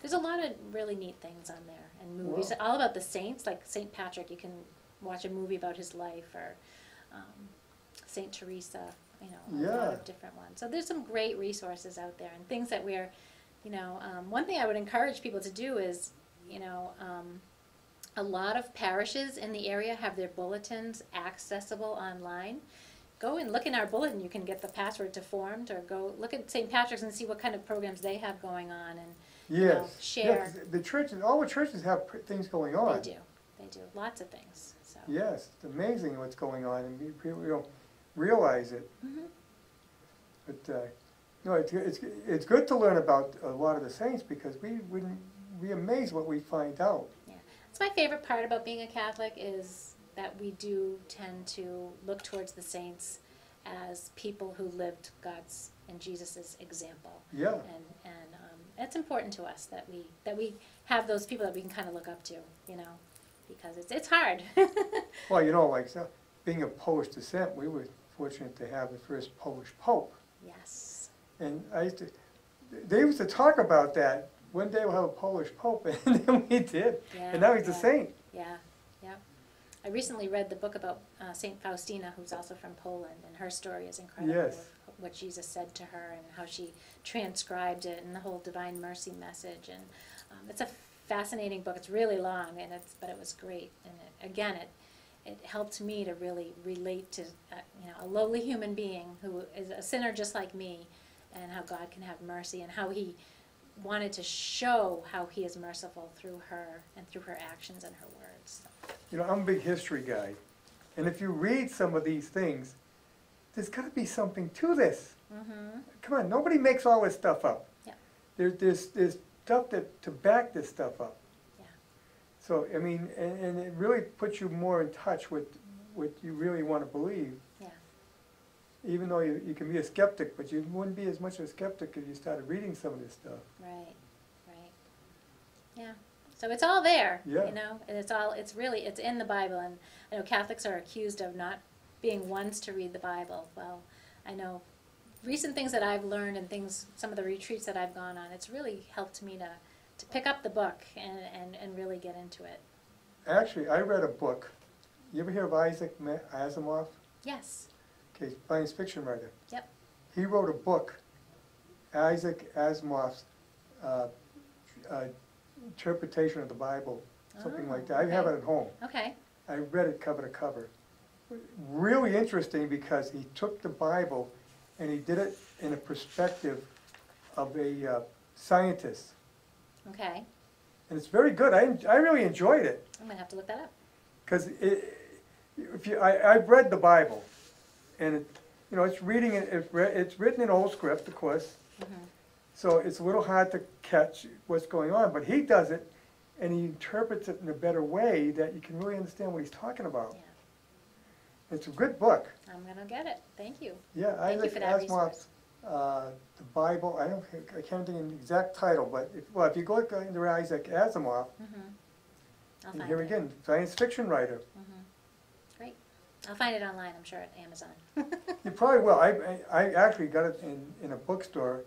there's a lot of really neat things on there, and movies Wow. all about the saints, like Saint Patrick. You can watch a movie about his life, or Saint Teresa. You know, a lot of different ones. So there's some great resources out there, and things that we're, you know, one thing I would encourage people to do is, you know. A lot of parishes in the area have their bulletins accessible online. Go and look in our bulletin. You can get the password to Formed, or go look at St. Patrick's and see what kind of programs they have going on, and you know, share. Yeah, 'cause the churches, all the churches have things going on. They do lots of things. So. Yes, it's amazing what's going on, and people don't realize it. Mm-hmm. But no, it's good to learn about a lot of the saints because we amazed what we find out. It's my favorite part about being a Catholic is that we do tend to look towards the saints as people who lived God's and Jesus's example. Yeah. And it's important to us that we have those people that we can kind of look up to, you know, because it's hard. Well, you know, like being of Polish descent, we were fortunate to have the first Polish Pope. Yes. And they used to talk about that. One day we'll have a Polish Pope, and then we did. Yeah, and now he's a saint. Yeah, yeah. I recently read the book about Saint Faustina, who's also from Poland, and her story is incredible. Yes. What Jesus said to her and how she transcribed it, and the whole Divine Mercy message. And it's a fascinating book. It's really long, but it was great. And it helped me to really relate to you know, a lowly human being who is a sinner just like me, and how God can have mercy, and how He wanted to show how He is merciful through her and through her actions and her words. You know, I'm a big history guy, and if you read some of these things, there's got to be something to this. Mm-hmm. Come on, nobody makes all this stuff up. Yeah. There's stuff to back this stuff up. Yeah. So I mean, and it really puts you more in touch with what you really want to believe. Yeah. Even though you can be a skeptic, but you wouldn't be as much of a skeptic if you started reading some of this stuff. Right. Right. Yeah. So it's all there. Yeah. You know, and it's in the Bible. And I know Catholics are accused of not being ones to read the Bible. Well, I know recent things that I've learned and some of the retreats that I've gone on, it's really helped me to pick up the book and really get into it. Actually, I read a book. You ever hear of Isaac Asimov? Yes. Okay, science fiction writer. Yep. He wrote a book, Isaac Asimov's interpretation of the Bible, something like that. I have it at home. Okay. I read it cover to cover. Really interesting because he took the Bible and he did it in a perspective of a scientist. Okay. And it's very good. I really enjoyed it. I'm going to have to look that up. Because I've read the Bible, and it's written in old script, of course, So it's a little hard to catch what's going on, but he does it, and he interprets it in a better way that you can really understand what he's talking about. Yeah. It's a good book. I'm gonna get it. Thank you. Yeah, Thank you Isaac for that Asimov's, the Bible, I can't think of the exact title, but if you go into Isaac Asimov, I'll and find here it. again, science fiction writer. Great. I'll find it online, I'm sure, at Amazon. You probably will. I actually got it in a bookstore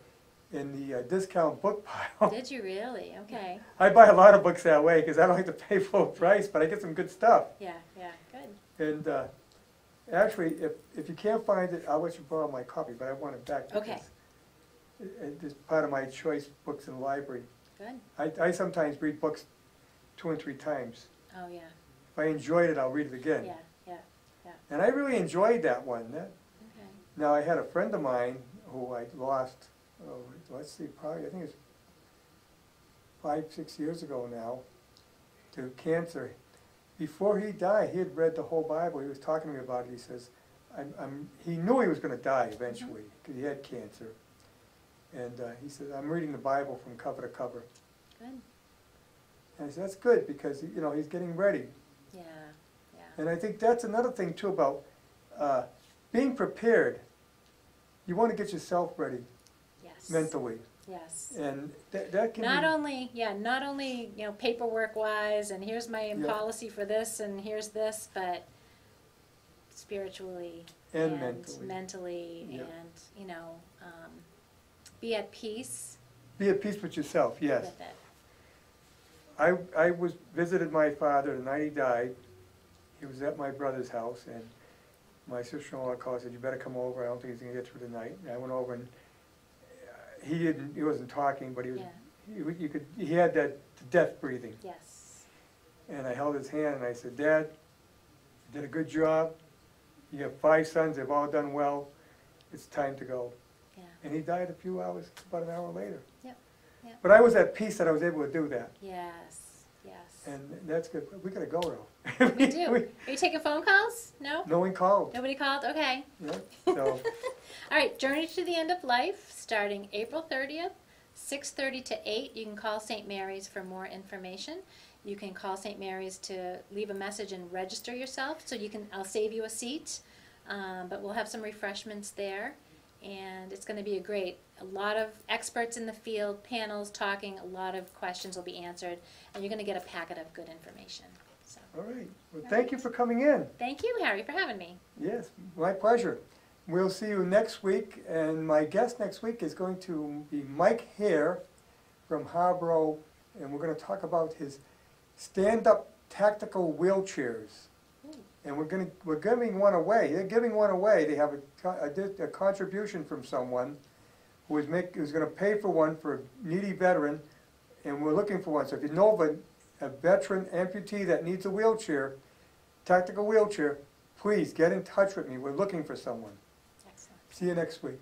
in the discount book pile. Did you really? Okay. I buy a lot of books that way because I don't like to pay full price, but I get some good stuff. Yeah, yeah, good. And actually, if you can't find it, I'll let you borrow my copy, but I want it back. Okay. It's part of my choice books in the library. Good. I sometimes read books 2 and 3 times. Oh, yeah. If I enjoyed it, I'll read it again. Yeah, yeah, yeah. And I really enjoyed that one. Okay. Now, I had a friend of mine who I lost, let's see, probably, I think it's 5, 6 years ago now, to cancer. Before he died, he had read the whole Bible. He was talking to me about it. He says, he knew he was going to die eventually because he had cancer. And he said, I'm reading the Bible from cover to cover. Good. And I said, that's good because, he's getting ready. Yeah, yeah. And I think that's another thing too about being prepared. You want to get yourself ready Yes. mentally. Yes. And that can Not be, only, paperwork wise, and here's my policy for this, and here's this, but spiritually and mentally, Yeah. and, be at peace be at peace with yourself, yes. with it. I visited my father the night he died. He was at my brother's house, and my sister-in-law called and said, you better come over, I don't think he's gonna get through the night. And I went over, and he wasn't talking, but he was, Yeah. he had that death breathing. Yes. And I held his hand and I said, Dad, you did a good job. You have 5 sons, they've all done well. It's time to go. Yeah. And he died a few hours, about an hour later. Yep. Yep. But I was at peace that I was able to do that. Yes. Yes. And that's good. We gotta go though. We do. Are you taking phone calls? No? No one called. Nobody called? Okay. Yeah, so, All right, Journey to the End of Life, starting April 30th, 6:30 to 8. You can call St. Mary's for more information. You can call St. Mary's to leave a message and register yourself, so I'll save you a seat, but we'll have some refreshments there, and it's going to be a lot of experts in the field, panels talking, a lot of questions will be answered, and you're going to get a packet of good information. So, all right. Well, thank you for coming in. thank you, Harry, for having me. Yes, my pleasure. We'll see you next week, and my guest next week is going to be Mike Hare from Harborough, and we're going to talk about his stand-up tactical wheelchairs. And we're giving one away. They're giving one away. They have a contribution from someone who's going to pay for one for a needy veteran, and we're looking for one. So if you know of a veteran amputee that needs a wheelchair, tactical wheelchair, please get in touch with me. We're looking for someone. Excellent. See you next week.